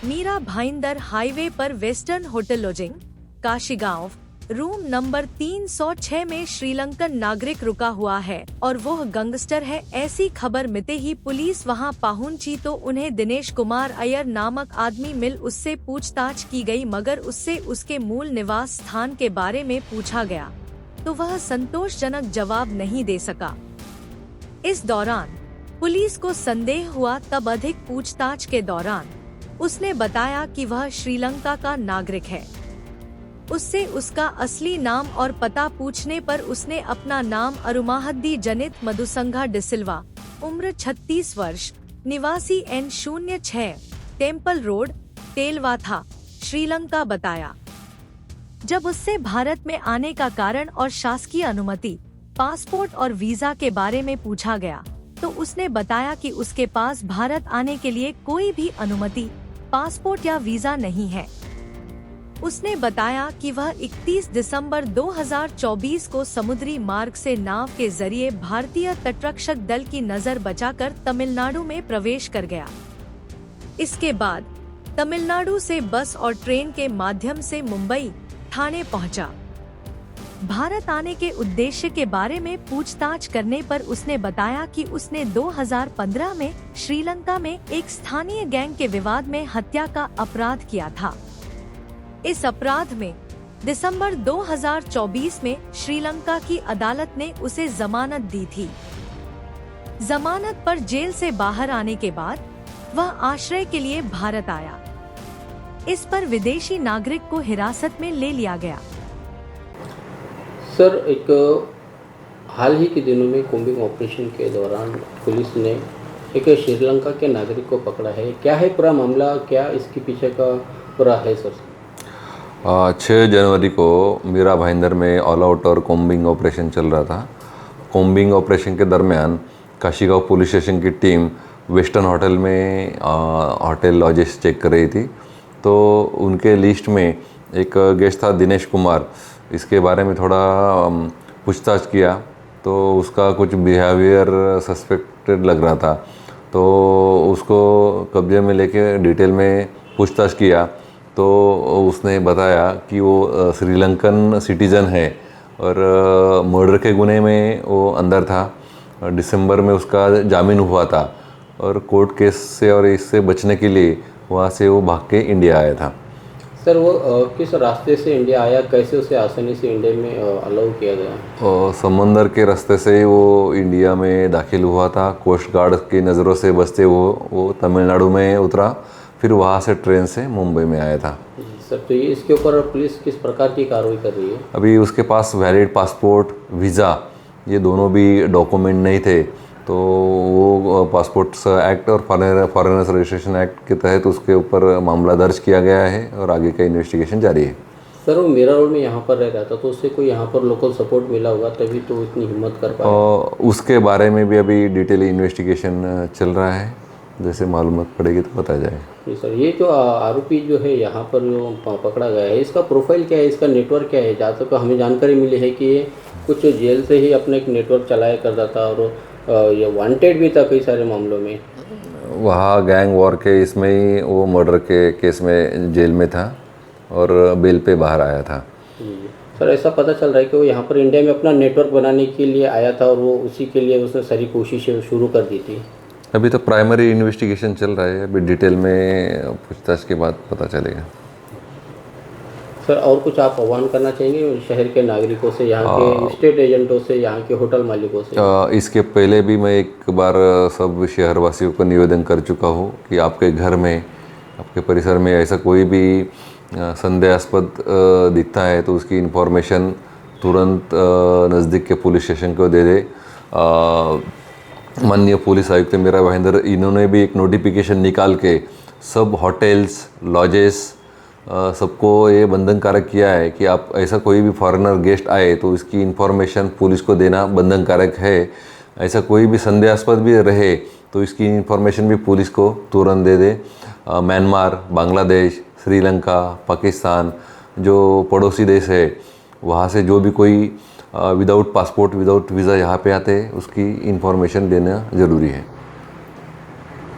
Meera Bhayandar highway पर western hotel lodging Kashigaon room number 306 में श्रीलंकन नागरिक रुका हुआ है और वह गैंगस्टर है। ऐसी खबर मिलते ही पुलिस वहां पहुंची तो उन्हें दिनेश कुमार अय्यर नामक आदमी मिल उससे पूछताछ की गई, मगर उससे उसके मूल निवास स्थान के बारे में पूछा गया तो वह संतोषजनक जवाब नहीं दे सका। इस दौरान पुलिस को संदेह हुआ, तब अधिक पूछताछ के दौरान उसने बताया कि वह श्रीलंका का नागरिक है। उससे उसका असली नाम और पता पूछने पर उसने अपना नाम अरुमाहद्दी जनित मधुसंघा डिसिल्वा, उम्र 36 वर्ष, निवासी N06 टेम्पल रोड, तेलवाथा, श्रीलंका बताया। जब उससे भारत में आने का कारण और शासकीय अनुमति, पासपोर्ट और वीजा के बारे में पूछा गया तो उसने बताया कि उसके पास भारत आने के लिए कोई भी अनुमति, पासपोर्ट या वीजा नहीं है। उसने बताया कि वह 31 दिसंबर 2024 को समुद्री मार्ग से नाव के जरिए भारतीय तटरक्षक दल की नजर बचाकर तमिलनाडु में प्रवेश कर गया। इसके बाद तमिलनाडु से बस और ट्रेन के माध्यम से मुंबई ठाणे पहुंचा। भारत आने के उद्देश्य के बारे में पूछताछ करने पर उसने बताया कि उसने 2015 में श्रीलंका में एक स्थानीय गैंग के विवाद में हत्या का अपराध किया था। इस अपराध में दिसंबर 2024 में श्रीलंका की अदालत ने उसे जमानत दी थी। जमानत पर जेल से बाहर आने के बाद वह आश्रय के लिए भारत आया। इस पर विदेशी नागरिक को हिरासत में ले लिया गया। सर, एक हाल ही के दिनों में कोम्बिंग ऑपरेशन के दौरान पुलिस ने एक श्रीलंका के नागरिक को पकड़ा है। क्या है पूरा मामला, क्या इसके पीछे का पूरा है सर? 6 जनवरी को मीरा भाईंदर में ऑल आउट और कोम्बिंग ऑपरेशन चल रहा था। कोम्बिंग ऑपरेशन के दरमियान काशीगांव पुलिस स्टेशन की टीम वेस्टर्न होटल में होटल लॉजेस चेक कर रही थी, तो उनके लिस्ट में एक गेस्ट था दिनेश कुमार। इसके बारे में थोड़ा पूछताछ किया तो उसका कुछ बिहेवियर सस्पेक्टेड लग रहा था, तो उसको कब्जे में लेके डिटेल में पूछताछ किया तो उसने बताया कि वो श्रीलंकन सिटीज़न है और मर्डर के गुने में वो अंदर था। दिसंबर में उसका जामीन हुआ था और कोर्ट केस से और इससे बचने के लिए वहाँ से वो भाग के इंडिया आया था। सर, वो किस रास्ते से इंडिया आया, कैसे उसे आसानी से इंडिया में अलाउ किया गया? समंदर के रास्ते से वो इंडिया में दाखिल हुआ था। कोस्ट गार्ड की नज़रों से बचते वो तमिलनाडु में उतरा, फिर वहाँ से ट्रेन से मुंबई में आया था। सर, तो ये इसके ऊपर पुलिस किस प्रकार की कार्रवाई कर रही है? अभी उसके पास वैलिड पासपोर्ट, वीज़ा, ये दोनों भी डॉक्यूमेंट नहीं थे, तो वो पासपोर्ट्स एक्ट और फॉरेनर्स रजिस्ट्रेशन एक्ट के तहत उसके ऊपर मामला दर्ज किया गया है और आगे का इन्वेस्टिगेशन जारी है। सर, वो मीरा रोड में यहाँ पर रह रहा था, तो उससे कोई यहाँ पर लोकल सपोर्ट मिला होगा तभी तो इतनी हिम्मत कर पाया। उसके बारे में भी अभी डिटेल इन्वेस्टिगेशन चल रहा है, जैसे मालूमात पड़ेगी तो बताया जाएगा। जी सर, ये जो आरोपी जो है यहाँ पर जो पकड़ा गया है, इसका प्रोफाइल क्या है, इसका नेटवर्क क्या है? जहाँ तक हमें जानकारी मिली है कि ये कुछ जेल से ही अपना एक नेटवर्क चलाया करता था और ये वांटेड भी था कई सारे मामलों में। वहाँ गैंग वॉर के इसमें ही वो मर्डर के केस में जेल में था और बेल पे बाहर आया था। सर, ऐसा पता चल रहा है कि वो यहाँ पर इंडिया में अपना नेटवर्क बनाने के लिए आया था और वो उसी के लिए उसने सारी कोशिशें शुरू कर दी थी। अभी तो प्राइमरी इन्वेस्टिगेशन चल रहा है, अभी डिटेल में पूछताछ के बाद पता चलेगा। सर, और कुछ आप आह्वान करना चाहेंगे शहर के नागरिकों से, यहाँ के स्टेट एजेंटों से, यहाँ के होटल मालिकों से? इसके पहले भी मैं एक बार सब शहरवासियों को निवेदन कर चुका हूँ कि आपके घर में, आपके परिसर में ऐसा कोई भी संदेहास्पद दिखता है तो उसकी इन्फॉर्मेशन तुरंत नज़दीक के पुलिस स्टेशन को दे दे। माननीय पुलिस आयुक्त मीरा भाईंदर, इन्होंने भी एक नोटिफिकेशन निकाल के सब होटल्स, लॉजेस सबको ये बंधनकारक किया है कि आप ऐसा कोई भी फॉरेनर गेस्ट आए तो इसकी इन्फॉर्मेशन पुलिस को देना बंधनकारक है। ऐसा कोई भी संदेहास्पद भी रहे तो इसकी इन्फॉर्मेशन भी पुलिस को तुरंत दे दे। म्यांमार, बांग्लादेश, श्रीलंका, पाकिस्तान जो पड़ोसी देश है, वहाँ से जो भी कोई विदाउट पासपोर्ट, विदाउट वीज़ा यहाँ पे आते हैं उसकी इन्फॉर्मेशन देना ज़रूरी है।